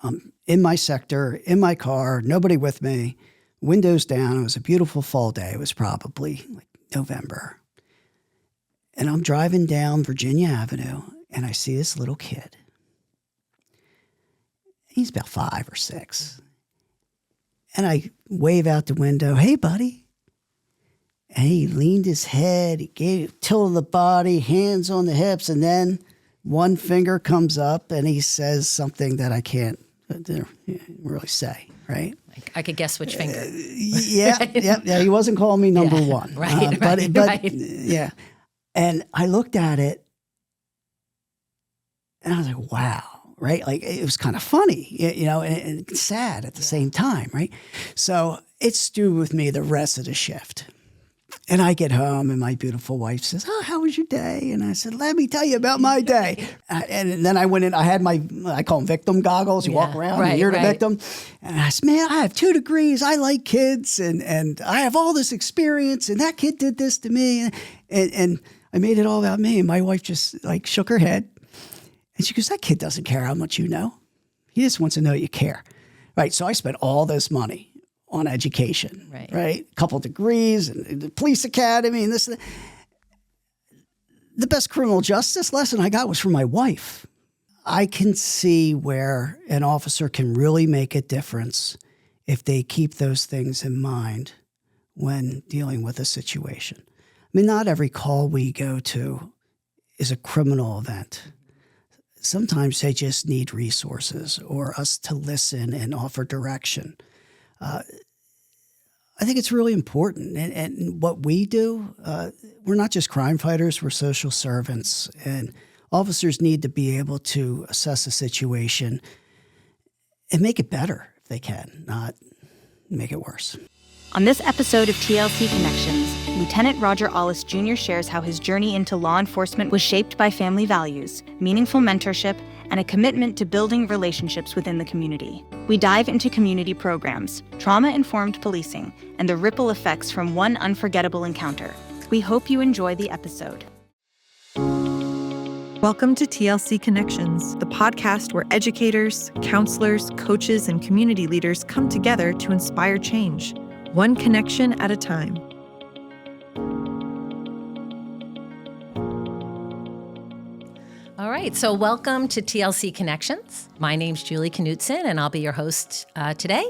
I'm in my sector, in my car, nobody with me, windows down. It was a beautiful fall day. It was probably like November. And I'm driving down Virginia Avenue, and I see this little kid. He's about 5 or 6. And I wave out the window, "Hey, buddy." And he leaned his head, he gave tilted the body, hands on the hips, and then one finger comes up and he says something that I can't really say, right? I could guess which finger. Yeah, yeah. He wasn't calling me number one. Right, but yeah. And I looked at it and I was like, wow, right? Like it was kind of funny, and sad at the same time, right? So it stewed with me the rest of the shift. And I get home and my beautiful wife says, "Oh, how was your day?" And I said, "Let me tell you about my day." And then I went in, I had I call them victim goggles. You walk around and you're the victim. And I said, "Man, I have 2 degrees. I like kids and I have all this experience and that kid did this to me." And I made it all about me. And my wife just like shook her head. And she goes, "That kid doesn't care how much you know. He just wants to know you care." Right. So I spent all this money on education, right? A couple of degrees and the police academy and this. The best criminal justice lesson I got was from my wife. I can see where an officer can really make a difference if they keep those things in mind when dealing with a situation. I mean, not every call we go to is a criminal event. Sometimes they just need resources or us to listen and offer direction. I think it's really important. And what we do, we're not just crime fighters, we're social servants. And officers need to be able to assess a situation and make it better if they can, not make it worse. On this episode of TLC Connections, Lieutenant Rodger Ollis Jr. shares how his journey into law enforcement was shaped by family values, meaningful mentorship, and a commitment to building relationships within the community. We dive into community programs, trauma-informed policing, and the ripple effects from one unforgettable encounter. We hope you enjoy the episode. Welcome to TLC Connections, the podcast where educators, counselors, coaches, and community leaders come together to inspire change, one connection at a time. All right, so welcome to TLC Connections. My name's Julie Knutson, and I'll be your host today.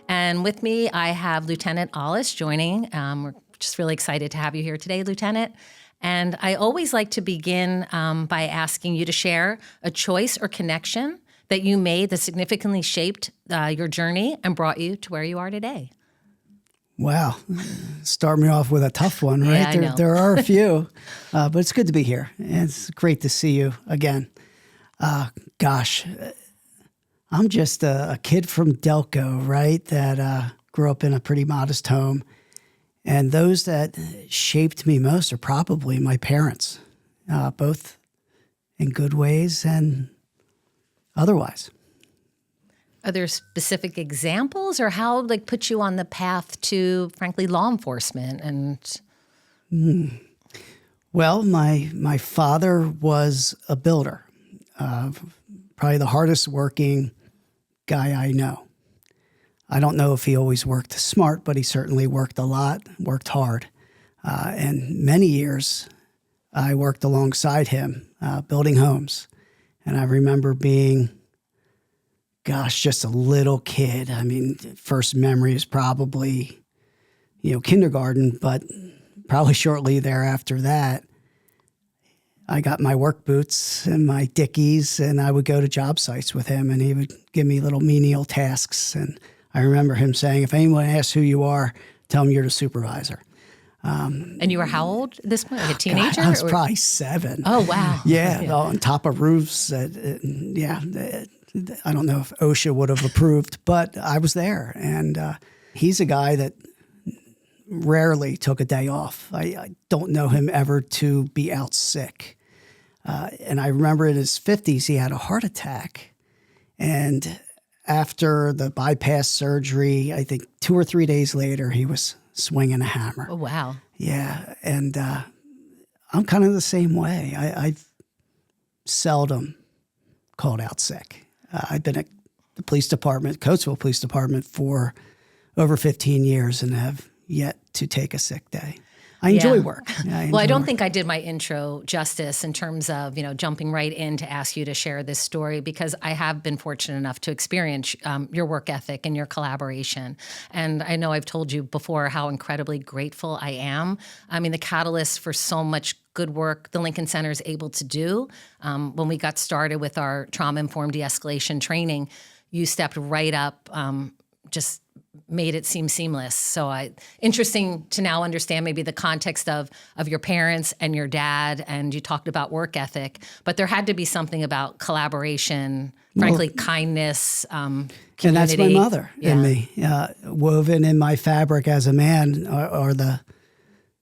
And with me, I have Lieutenant Ollis joining. We're just really excited to have you here today, Lieutenant. And I always like to begin by asking you to share a choice or connection that you made that significantly shaped your journey and brought you to where you are today. Wow. Start me off with a tough one, right? Yeah, I know. There are a few, but it's good to be here. And it's great to see you again. Gosh, I'm just a kid from Delco, right, that grew up in a pretty modest home. And those that shaped me most are probably my parents, both in good ways and otherwise. Are there specific examples or how put you on the path to, frankly, law enforcement? And Well, my father was a builder, probably the hardest working guy I know. I don't know if he always worked smart, but he certainly worked a lot, worked hard. And many years I worked alongside him, building homes. And I remember being just a little kid. I mean, first memory is probably, kindergarten, but probably shortly thereafter that, I got my work boots and my Dickies, and I would go to job sites with him, and he would give me little menial tasks. And I remember him saying, "If anyone asks who you are, tell them you're the supervisor." And you were how old at this point? Like a teenager? I was probably 7. Oh, wow. Yeah, on top of roofs. I don't know if OSHA would have approved, but I was there. And he's a guy that rarely took a day off. I don't know him ever to be out sick. And I remember in his 50s, he had a heart attack. And after the bypass surgery, I think 2 or 3 days later, he was swinging a hammer. Oh, wow. Yeah. And I'm kind of the same way. I've seldom called out sick. I've been a the police department, Coatesville Police Department, for over 15 years and have yet to take a sick day. I enjoy work. Well, I don't think I did my intro justice in terms of, jumping right in to ask you to share this story, because I have been fortunate enough to experience your work ethic and your collaboration. And I know I've told you before how incredibly grateful I am. I mean, the catalyst for so much good work the Lincoln Center is able to do. When we got started with our trauma-informed de-escalation training, you stepped right up, just made it seem seamless. So interesting to now understand maybe the context of your parents and your dad, and you talked about work ethic, but there had to be something about collaboration, frankly, kindness, community. And that's my mother and me. Woven in my fabric as a man are the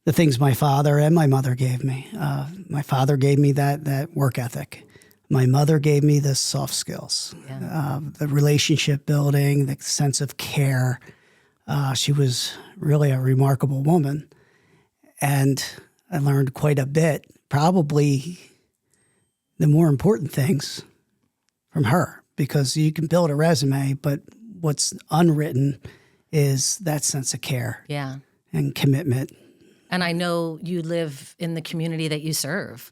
things my father and my mother gave me. My father gave me that work ethic. My mother gave me the soft skills, the relationship building, the sense of care. She was really a remarkable woman. And I learned quite a bit, probably the more important things from her, because you can build a resume, but what's unwritten is that sense of care and commitment. And I know you live in the community that you serve.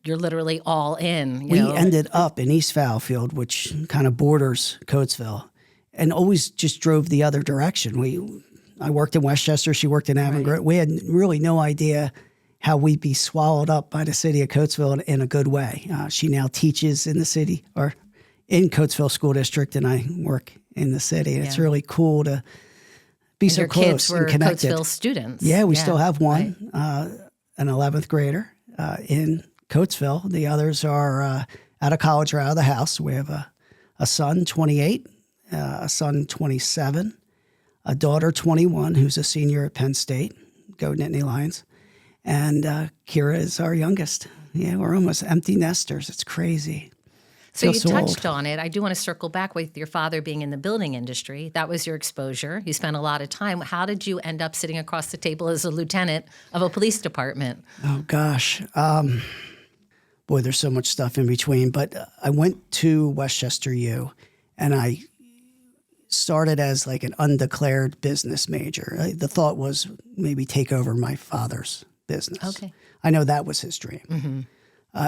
You're literally all in. We ended up in East Fallowfield, which kind of borders Coatesville, and always just drove the other direction. I worked in Westchester. She worked in Avon Grove. We had really no idea how we'd be swallowed up by the city of Coatesville in a good way. She now teaches in the city, or in Coatesville School District, and I work in the city. And it's really cool to be so close and connected. Coatesville students. Yeah, we still have one, an 11th grader in Coatesville. The others are out of college or out of the house. We have a son, 28, a son, 27, a daughter, 21, who's a senior at Penn State, go Nittany Lions, and Kira is our youngest. Yeah, we're almost empty nesters. It's crazy. So you touched on it. I do want to circle back with your father being in the building industry. That was your exposure. You spent a lot of time. How did you end up sitting across the table as a lieutenant of a police department? Oh, gosh. Boy, there's so much stuff in between. But I went to Westchester U, and I started as like an undeclared business major. The thought was maybe take over my father's business. Okay. I know that was his dream. Mm-hmm.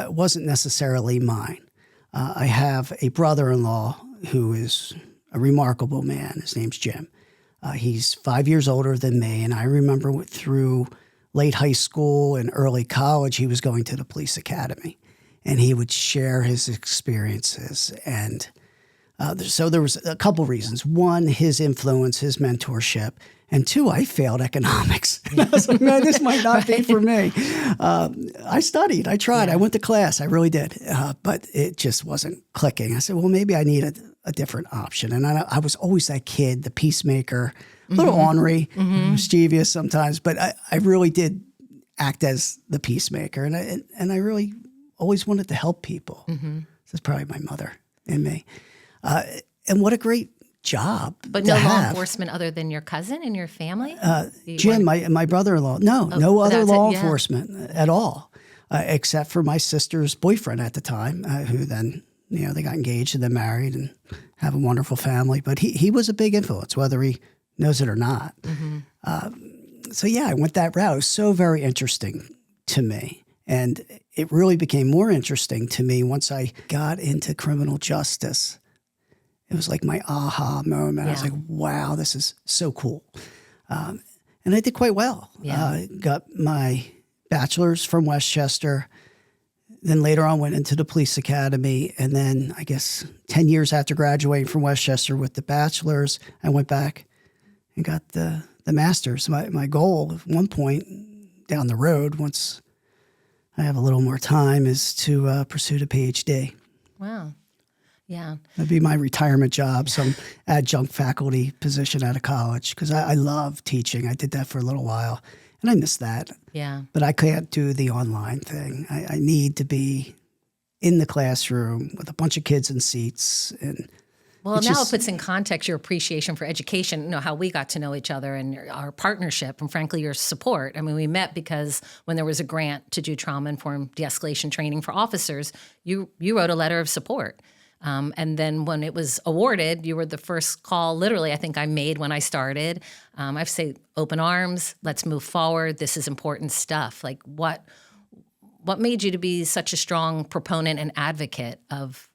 It wasn't necessarily mine. I have a brother-in-law who is a remarkable man. His name's Jim. He's 5 years older than me, and I remember through late high school and early college, he was going to the police academy, and he would share his experiences. And so there was a couple reasons. One, his influence, his mentorship. And two, I failed economics. And I was like, man, this might not be for me. I studied. I tried. I went to class. I really did. But it just wasn't clicking. I said, well, maybe I need a different option. And I was always that kid, the peacemaker, a little ornery, mischievous sometimes. But I really did act as the peacemaker. And I really always wanted to help people. This is probably my mother and me. And what a great job. But no law enforcement other than your cousin and your family? Jim, my brother-in-law. No other law enforcement at all, except for my sister's boyfriend at the time, who then, they got engaged and then married and have a wonderful family. But he was a big influence, whether he knows it or not. So I went that route. It was so very interesting to me. And it really became more interesting to me once I got into criminal justice. It was like my aha moment. I was like, wow, this is so cool. And I did quite well. Got my bachelor's from Westchester. Then later on went into the police academy. And then I guess 10 years after graduating from Westchester with the bachelor's, I went back and got the master's. My goal at one point down the road, once I have a little more time, is to pursue the PhD. Wow. Yeah. That'd be my retirement job, some adjunct faculty position out of college, because I love teaching. I did that for a little while, and I miss that. Yeah. But I can't do the online thing. I need to be in the classroom with a bunch of kids in seats. And well, now it puts in context your appreciation for education, how we got to know each other and our partnership and, frankly, your support. I mean, we met because when there was a grant to do trauma-informed de-escalation training for officers, you wrote a letter of support. And then when it was awarded, you were the first call, literally, I think I made when I started. I have to say, open arms, let's move forward. This is important stuff. Like what made you to be such a strong proponent and advocate of,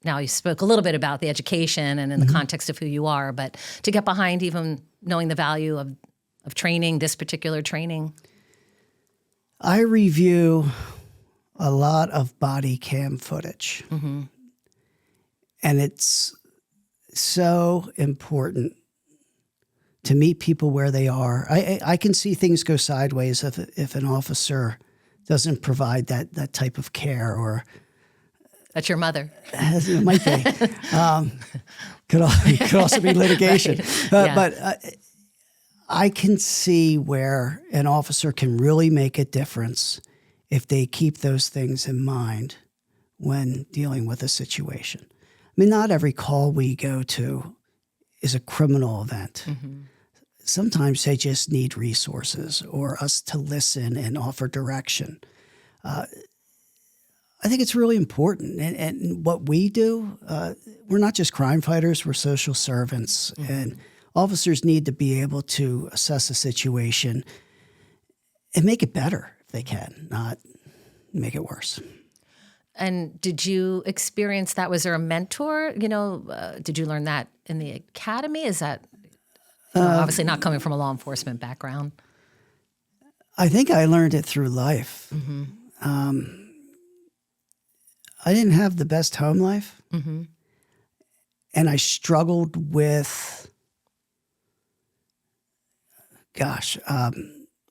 now you spoke a little bit about the education and in the context of who you are, but to get behind even knowing the value of training, this particular training? I review a lot of body cam footage. And it's so important to meet people where they are. I can see things go sideways if an officer doesn't provide that type of care, or that's your mother. It might be. Could also be litigation. Right. But I can see where an officer can really make a difference if they keep those things in mind when dealing with a situation. I mean, not every call we go to is a criminal event. Sometimes they just need resources or us to listen and offer direction. I think it's really important. And what we do, we're not just crime fighters, we're social servants. And officers need to be able to assess a situation and make it better if they can, not make it worse. And did you experience that? Was there a mentor? Did you learn that in the academy? Is that obviously not coming from a law enforcement background? I think I learned it through life. I didn't have the best home life. And I struggled with,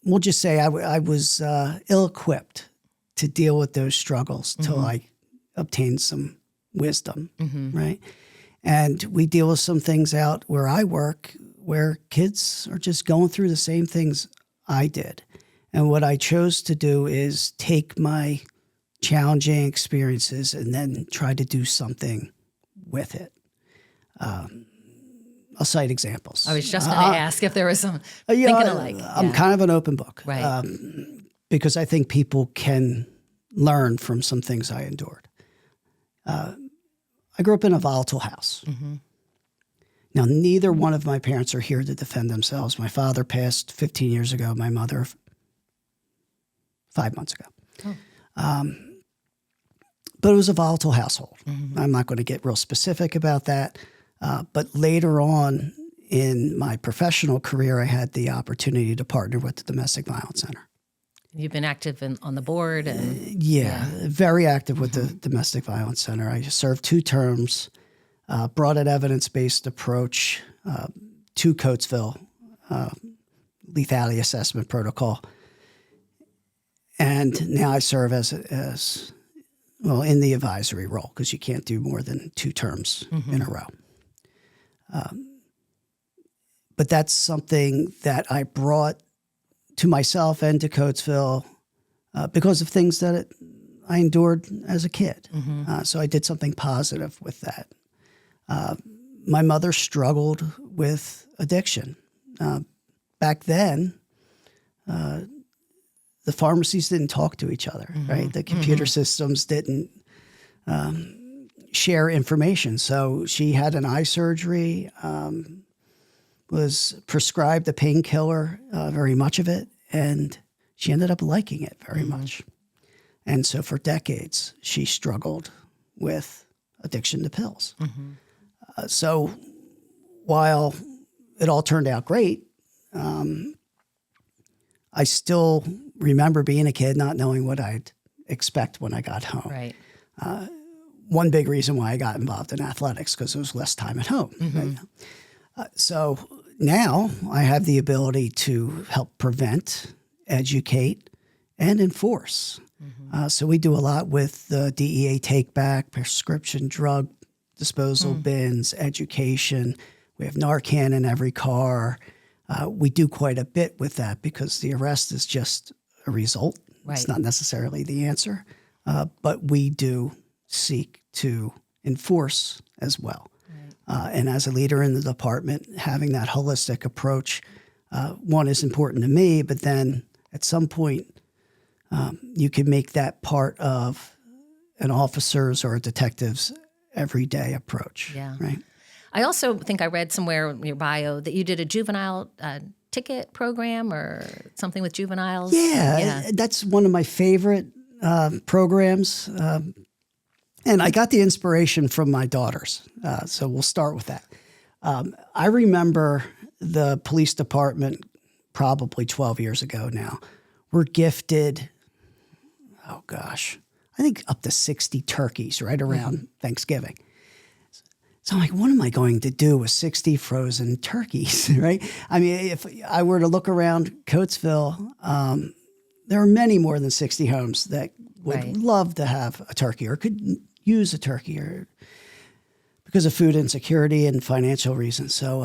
we'll just say I was ill-equipped to deal with those struggles till I obtained some wisdom, right? And we deal with some things out where I work where kids are just going through the same things I did. And what I chose to do is take my challenging experiences and then try to do something with it. I'll cite examples. I was just going to ask if there was some thinking alike. I'm kind of an open book. Right. Because I think people can learn from some things I endured. I grew up in a volatile house. Now, neither one of my parents are here to defend themselves. My father passed 15 years ago. My mother, 5 months ago. But it was a volatile household. I'm not going to get real specific about that. But later on in my professional career, I had the opportunity to partner with the Domestic Violence Center. You've been active on the board? And very active with the Domestic Violence Center. I served 2 terms, brought an evidence-based approach to Coatesville, lethality assessment protocol. And now I serve as in the advisory role, because you can't do more than 2 terms in a row. But that's something that I brought to myself and to Coatesville because of things that I endured as a kid. So I did something positive with that. My mother struggled with addiction. Back then, the pharmacies didn't talk to each other, right? The computer systems didn't share information. So she had an eye surgery, was prescribed a painkiller, very much of it, and she ended up liking it very much. And so for decades, she struggled with addiction to pills. So while it all turned out great, I still remember being a kid, not knowing what I'd expect when I got home. Right. One big reason why I got involved in athletics, because there was less time at home. Right? So now I have the ability to help prevent, educate, and enforce. So we do a lot with the DEA take-back, prescription drug disposal bins, education. We have Narcan in every car. We do quite a bit with that because the arrest is just a result. Right. It's not necessarily the answer. But we do seek to enforce as well. Right. And as a leader in the department, having that holistic approach, one, is important to me, but then at some point, you can make that part of an officer's or a detective's everyday approach. Yeah. Right. I also think I read somewhere in your bio that you did a juvenile ticket program or something with juveniles. Yeah, that's one of my favorite programs. And I got the inspiration from my daughters. So we'll start with that. I remember the police department probably 12 years ago now were gifted, I think up to 60 turkeys right around Thanksgiving. So I'm like, what am I going to do with 60 frozen turkeys, right? I mean, if I were to look around Coatesville, there are many more than 60 homes that would love to have a turkey or could use a turkey or because of food insecurity and financial reasons. So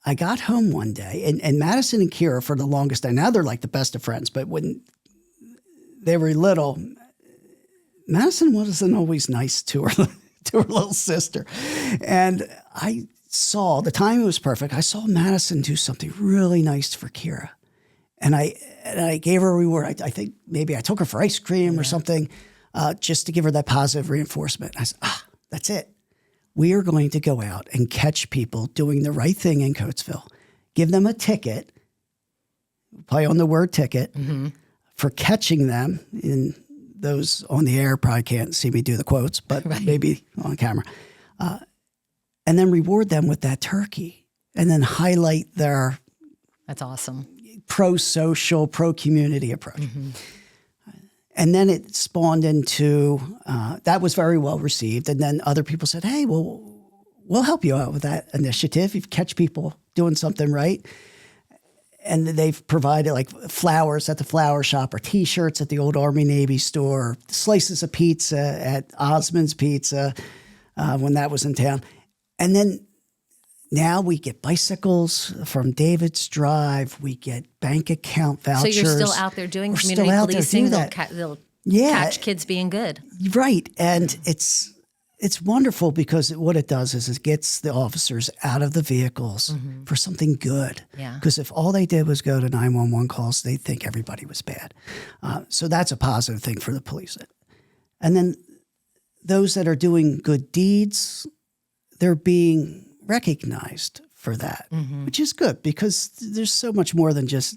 I got home one day, and Madison and Kira for the longest time, now they're like the best of friends, but when they were little, Madison wasn't always nice to her little sister. And I saw, the timing was perfect, I saw Madison do something really nice for Kira. And I gave her a reward. I think maybe I took her for ice cream or something just to give her that positive reinforcement. I said, that's it. We are going to go out and catch people doing the right thing in Coatesville. Give them a ticket, play on the word ticket, for catching them. In those on the air probably can't see me do the quotes, but maybe on camera. And then reward them with that turkey and then highlight their That's awesome. pro-social, pro-community approach. And then it spawned into, that was very well received. And then other people said, hey, well, we'll help you out with that initiative. You catch people doing something right. And they've provided like flowers at the flower shop or T-shirts at the old Army Navy store, slices of pizza at Osmond's Pizza when that was in town. And then now we get bicycles from David's Drive. We get bank account vouchers. So you're still out there doing We're community still out there policing. doing They'll Yeah. catch kids being good. Right. And it's wonderful because what it does is it gets the officers out of the vehicles for something good. Yeah. Because if all they did was go to 911 calls, they'd think everybody was bad. So that's a positive thing for the police. And then those that are doing good deeds, they're being recognized for that, which is good because there's so much more than just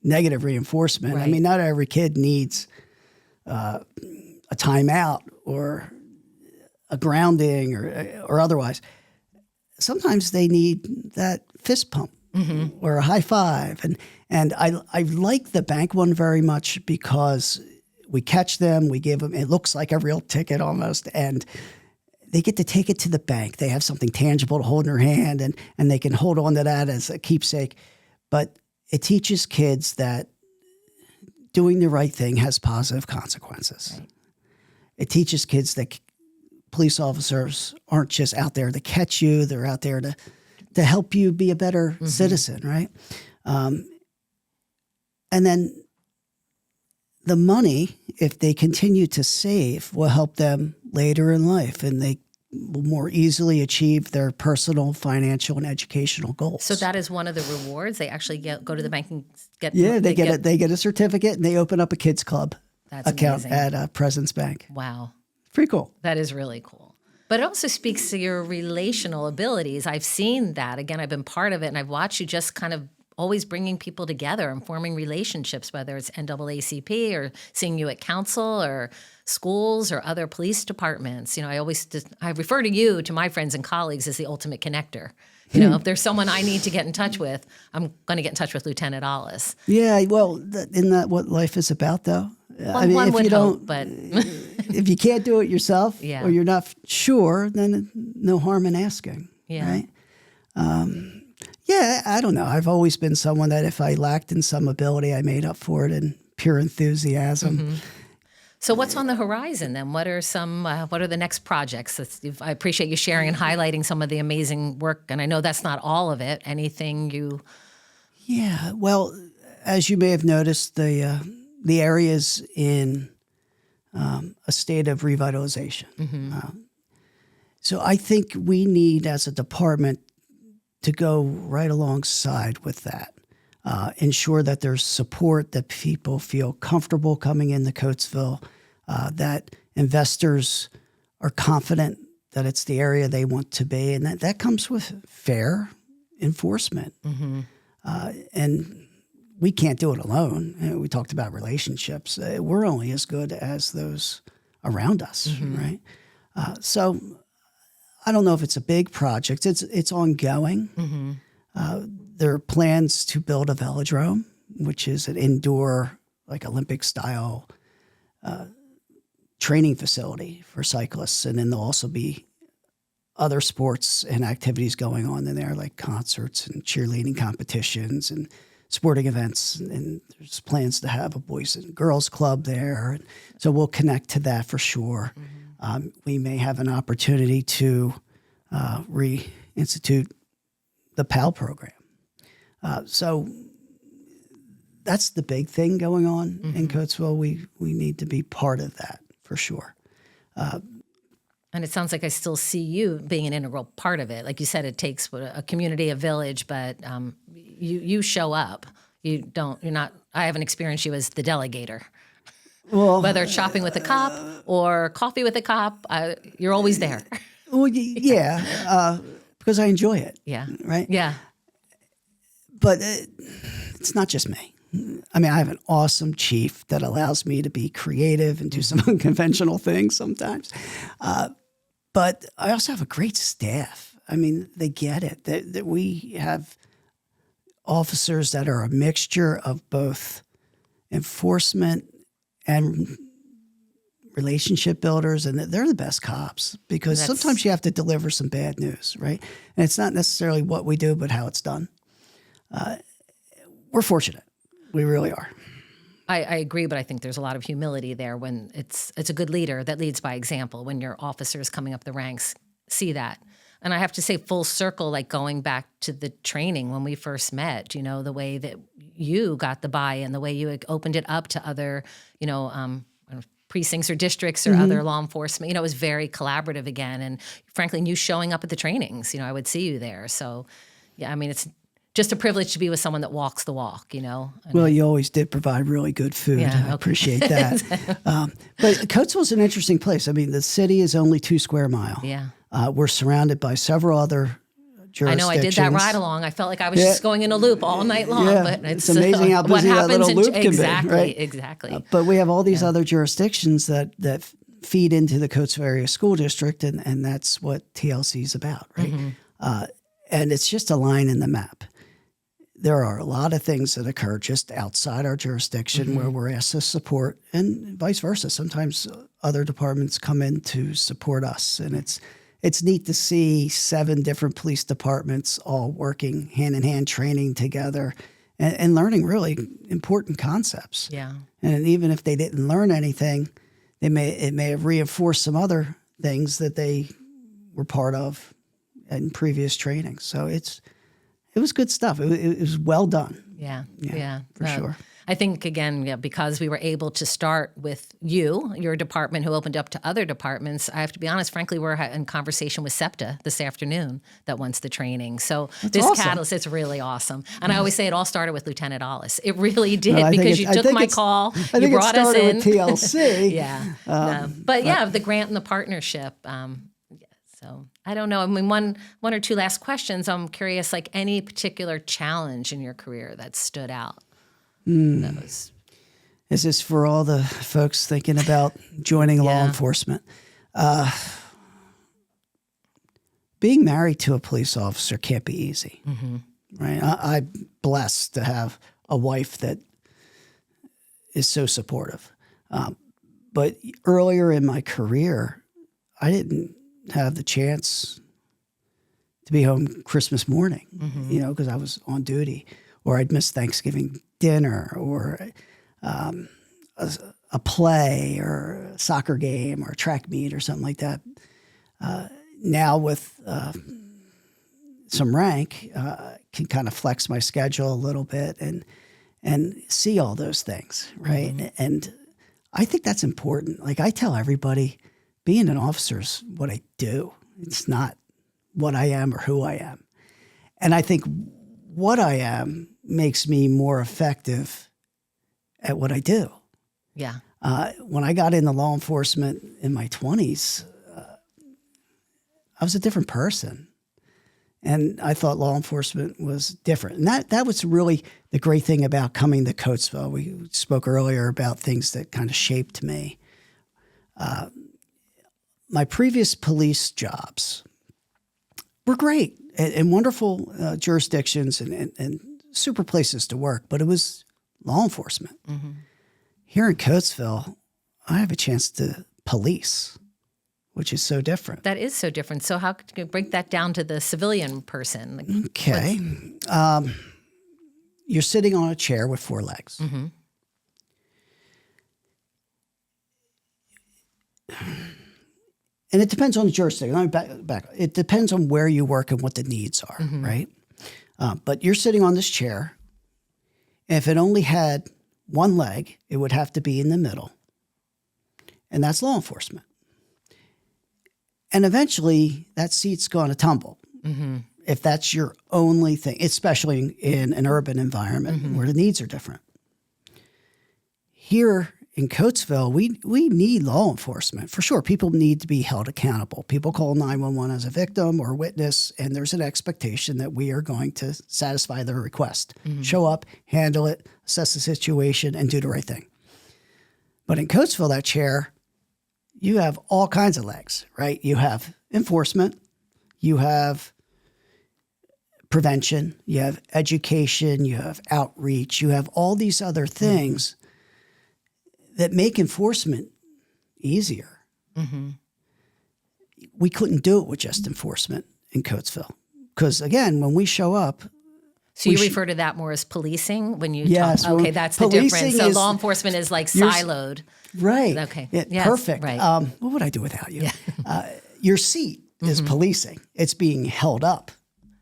negative reinforcement. I mean, not every kid needs a timeout or a grounding or otherwise. Sometimes they need that fist pump or a high five. And I like the bank one very much because we catch them, we give them, it looks like a real ticket almost, and they get to take it to the bank. They have something tangible to hold in their hand, and they can hold on to that as a keepsake. But it teaches kids that doing the right thing has positive consequences. Right. It teaches kids that police officers aren't just out there to catch you. They're out there to help you be a better citizen, right? And then the money, if they continue to save, will help them later in life, and they will more easily achieve their personal, financial, and educational goals. So that is one of the rewards. They actually go to the bank and get. Yeah, they get a certificate, and they open up a kids club account amazing. at President's Bank. Wow, pretty cool. That is really cool. But it also speaks to your relational abilities. I've seen that. Again, I've been part of it, and I've watched you just kind of always bringing people together and forming relationships, whether it's NAACP or seeing you at council or schools or other police departments. You know, I refer to you, to my friends and colleagues, as the ultimate connector. You know, if there's someone I need to get in touch with, I'm going to get in touch with Lieutenant Ollis. Yeah, well, isn't that what life is about, though? I mean, one would hope, but if you can't do it yourself or you're not sure, then no harm in asking, right? Yeah, I don't know. I've always been someone that if I lacked in some ability, I made up for it in pure enthusiasm. So what's on the horizon then? What are the next projects? I appreciate you sharing and highlighting some of the amazing work, and I know that's not all of it. Anything you... Yeah, well, as you may have noticed, the area's in a state of revitalization. So I think we need, as a department, to go right alongside with that. Ensure that there's support, that people feel comfortable coming into Coatesville, that investors are confident that it's the area they want to be. And that comes with fair enforcement. And we can't do it alone. We talked about relationships. We're only as good as those around us, right? So I don't know if it's a big project. It's ongoing. There are plans to build a velodrome, which is an indoor, like Olympic-style training facility for cyclists. And then there'll also be other sports and activities going on in there, like concerts and cheerleading competitions and sporting events. And there's plans to have a boys and girls club there. And so we'll connect to that for sure. We may have an opportunity to reinstitute the PAL program. So that's the big thing going on in Coatesville. We need to be part of that for sure. And it sounds like I still see you being an integral part of it. Like you said, it takes a community, a village, but you show up. You're not, I haven't experienced you as the delegator. Well, whether it's shopping with a cop or coffee with a cop, you're always there. Well, yeah, because I enjoy it. Yeah. Right? Yeah. But it's not just me. I mean, I have an awesome chief that allows me to be creative and do some unconventional things sometimes. But I also have a great staff. I mean, they get it. That we have officers that are a mixture of both enforcement and relationship builders, and they're the best cops because sometimes you have to deliver some bad news, right? And it's not necessarily what we do, but how it's done. We're fortunate. We really are. I agree, but I think there's a lot of humility there when it's a good leader that leads by example. When your officers coming up the ranks see that. And I have to say full circle, like going back to the training when we first met, the way that you got the buy-in, the way you opened it up to other, precincts or districts or other law enforcement, it was very collaborative again. And frankly, you showing up at the trainings, I would see you there. So yeah, I mean, it's just a privilege to be with someone that walks the walk, Well, you always did provide really good food. Yeah, I appreciate that. But Coatesville's an interesting place. I mean, the city is only 2 square miles. Yeah. We're surrounded by several other jurisdictions. I know I did that ride along. I felt like I was just going in a loop all night long. Yeah. But it's amazing how busy that little loop can be. Right? Exactly. But we have all these other jurisdictions that feed into the Coatesville Area School District, and that's what TLC is about, right? And it's just a line in the map. There are a lot of things that occur just outside our jurisdiction where we're asked to support, and vice versa. Sometimes other departments come in to support us, and it's neat to see 7 different police departments all working hand in hand, training together, and learning really important concepts. Yeah. And even if they didn't learn anything, it may have reinforced some other things that they were part of in previous training. So it was good stuff. It was well done. Yeah. For sure. I think, again, because we were able to start with your department, who opened up to other departments, I have to be honest, frankly, we're in conversation with SEPTA this afternoon that wants the training. So this awesome. Catalyst, it's really awesome. And I always say it all started with Lieutenant Ollis. It really did, because you took my call, you brought us in. With TLC. Yeah. But the grant and the partnership. So I don't know. I mean, one or two last questions. I'm curious, like any particular challenge in your career that stood out? Is this for all the folks thinking about joining law enforcement? Being married to a police officer can't be easy, right? I'm blessed to have a wife that is so supportive. But earlier in my career, I didn't have the chance to be home Christmas morning, because I was on duty, or I'd miss Thanksgiving dinner, or a play, or a soccer game, or a track meet, or something like that. Now with some rank, can kind of flex my schedule a little bit and see all those things, right? And I think that's important. Like I tell everybody, being an officer is what I do. It's not what I am or who I am. And I think what I am makes me more effective at what I do. Yeah. When I got into law enforcement in my 20s, I was a different person. And I thought law enforcement was different. And that was really the great thing about coming to Coatesville. We spoke earlier about things that kind of shaped me. My previous police jobs were great and wonderful jurisdictions and super places to work, but it was law enforcement. Mm-hmm. Here in Coatesville, I have a chance to police, which is so different. That is so different. So how could you break that down to the civilian person? Like, okay. You're sitting on a chair with 4 legs. Mm-hmm. And it depends on the jurisdiction. Let me back. It depends on where you work and what the needs are, mm-hmm. right? But you're sitting on this chair. If it only had 1 leg, it would have to be in the middle. And that's law enforcement. And eventually, that seat's going to tumble mm-hmm. if that's your only thing, especially in an urban environment mm-hmm. where the needs are different. Here in Coatesville, we need law enforcement. For sure, people need to be held accountable. People call 911 as a victim or witness, and there's an expectation that we are going to satisfy their request. Mm-hmm. Show up, handle it, assess the situation, and do the right thing. But in Coatesville, that chair, you have all kinds of legs, right? You have enforcement, you have prevention, you have education, you have outreach, you have all these other things that make enforcement easier. Mm-hmm. We couldn't do it with just enforcement in Coatesville. Because again, when we show up, so you refer to that more as policing when you yes, talk? Okay, that's the difference. So law enforcement is like siloed. Right. Okay. Yes, perfect. Right. What would I do without you? Yeah. Your seat is mm-hmm. policing. It's being held up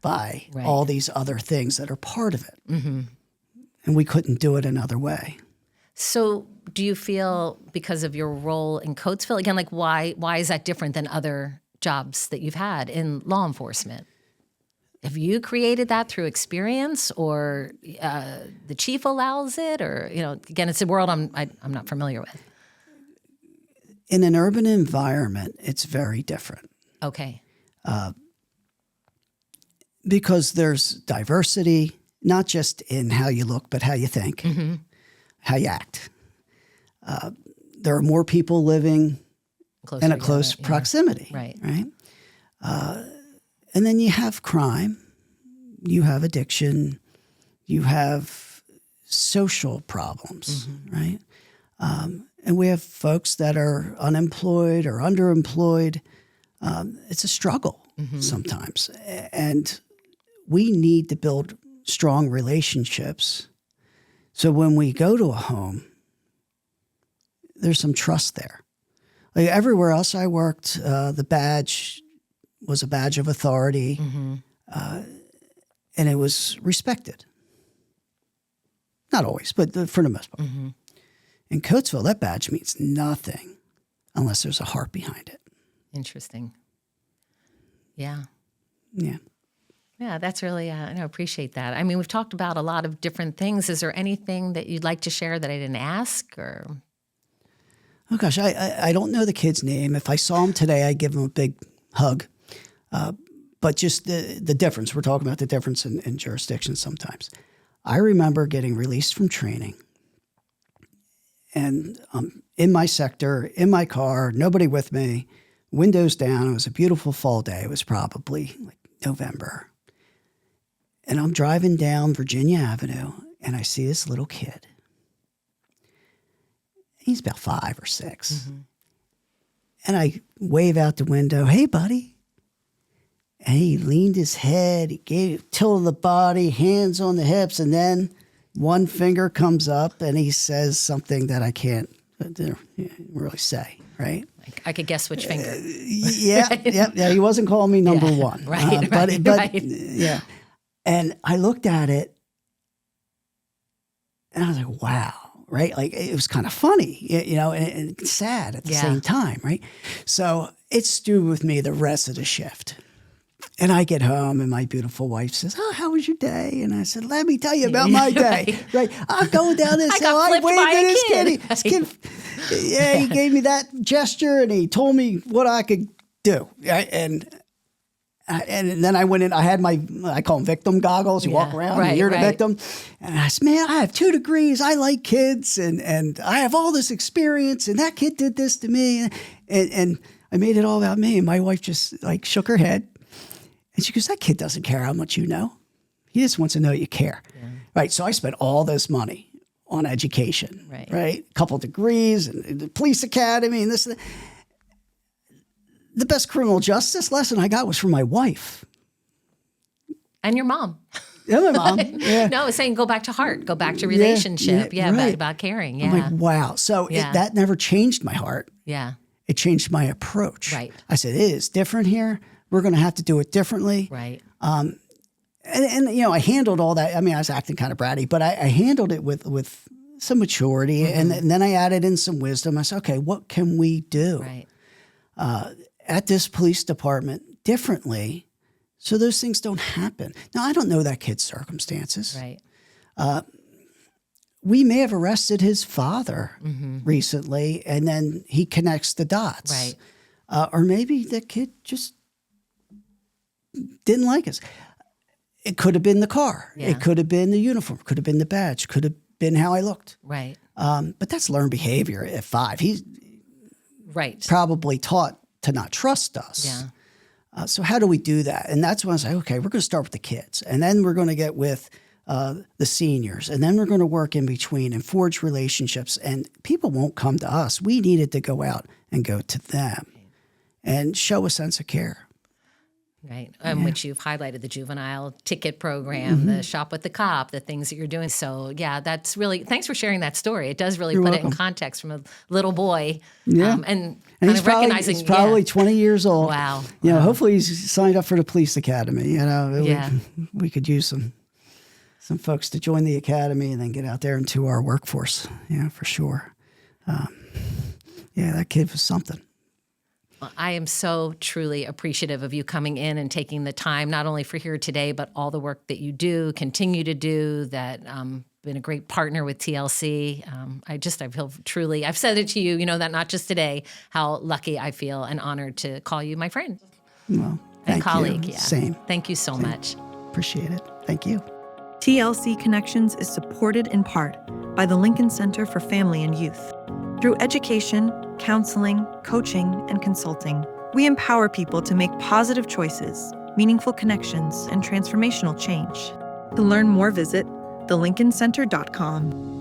by all these other things that are part of it. Mm-hmm. And we couldn't do it another way. So do you feel because of your role in Coatesville, again, like why is that different than other jobs that you've had in law enforcement? Have you created that through experience, or the chief allows it, or again, it's a world I'm not familiar with. In an urban environment, it's very different. Okay. Because there's diversity, not just in how you look, but how you think, mm-hmm. how you act. There are more people living in a close proximity, right? And then you have crime, you have addiction, you have social problems, mm-hmm. right? And we have folks that are unemployed or underemployed. It's a struggle mm-hmm. sometimes. And we need to build strong relationships. So when we go to a home, there's some trust there. Like everywhere else I worked, the badge was a badge of authority, mm-hmm. And it was respected. Not always, but for the most part. Mm-hmm. In Coatesville, that badge means nothing unless there's a heart behind it. Interesting. Yeah. Yeah. Yeah, that's really, I appreciate that. I mean, we've talked about a lot of different things. Is there anything that you'd like to share that I didn't ask, or? Oh, gosh, I don't know the kid's name. If I saw him today, I'd give him a big hug. But just the difference, we're talking about the difference in jurisdictions sometimes. I remember getting released from training, and in my sector, in my car, nobody with me, windows down. It was a beautiful fall day. It was probably like November. And I'm driving down Virginia Avenue, and I see this little kid. He's about 5 or 6. Mm-hmm. And I wave out the window, "Hey, buddy." And he leaned his head, he gave tilted the body, hands on the hips, and then one finger comes up and he says something that I can't really say, right? I could guess which finger. Yeah. He wasn't calling me number one. Right, but yeah. And I looked at it and I was like, wow. Right? Like it was kind of funny, and sad at the same time, right? So it stewed with me the rest of the shift. And I get home and my beautiful wife says, "Oh, how was your day?" And I said, "Let me tell you about my day." Right? I'm going down this hill. I waved at this kid. This kid, he gave me that gesture and he told me what I could do. Right? And And then I went in, I had I call them victim goggles. You walk around and you're the victim. And I said, man, I have 2 degrees. I like kids and I have all this experience and that kid did this to me. And I made it all about me. And my wife just like shook her head. And she goes, that kid doesn't care how much you know. He just wants to know you care. Yeah. Right. So I spent all this money on education, right? A couple degrees and the police academy and this and that. The best criminal justice lesson I got was from my wife. And your mom. Yeah, my mom. Yeah. No, I was saying go back to heart, go back to relationship. Yeah, right. about caring. Yeah. I'm like, wow. So that never changed my heart. Yeah. It changed my approach. Right. I said, it is different here. We're going to have to do it differently. Right. And I handled all that. I mean, I was acting kind of bratty, but I handled it with some maturity. Mm-hmm. And then I added in some wisdom. I said, okay, what can we do? Right. At this police department differently so those things don't happen. Now, I don't know that kid's circumstances. Right. We may have arrested his father recently, and then he connects the dots. Right. Or maybe the kid just didn't like us. It could have been the car. Yeah. It could have been the uniform. Could have been the badge. Could have been how I looked. Right. But that's learned behavior at 5. He's probably taught to not trust us. Yeah. So how do we do that? And that's when I say, okay, we're going to start with the kids. And then we're going to get with the seniors. And then we're going to work in between and forge relationships. And people won't come to us. We needed to go out and go to them and show a sense of care. Right, which you've highlighted, the juvenile ticket program, the shop with the cop, the things that you're doing. So, yeah, that's really, thanks for sharing that story. It does really put it in context from a little boy. Yeah. And he's recognizing. He's probably 20 years old. Wow. Hopefully he's signed up for the police academy. We could use some folks to join the academy and then get out there into our workforce. Yeah, for sure. That kid was something. I am so truly appreciative of you coming in and taking the time, not only for here today, but all the work that you do, continue to do, that been a great partner with TLC. I feel truly, I've said it to you, that not just today, how lucky I feel and honored to call you my friend. Well, and colleague. You. Yeah. Same. Thank you so much. Appreciate it. Thank you. TLC Connections is supported in part by the Lincoln Center for Family and Youth. Through education, counseling, coaching, and consulting, we empower people to make positive choices, meaningful connections, and transformational change. To learn more, visit thelincolncenter.com.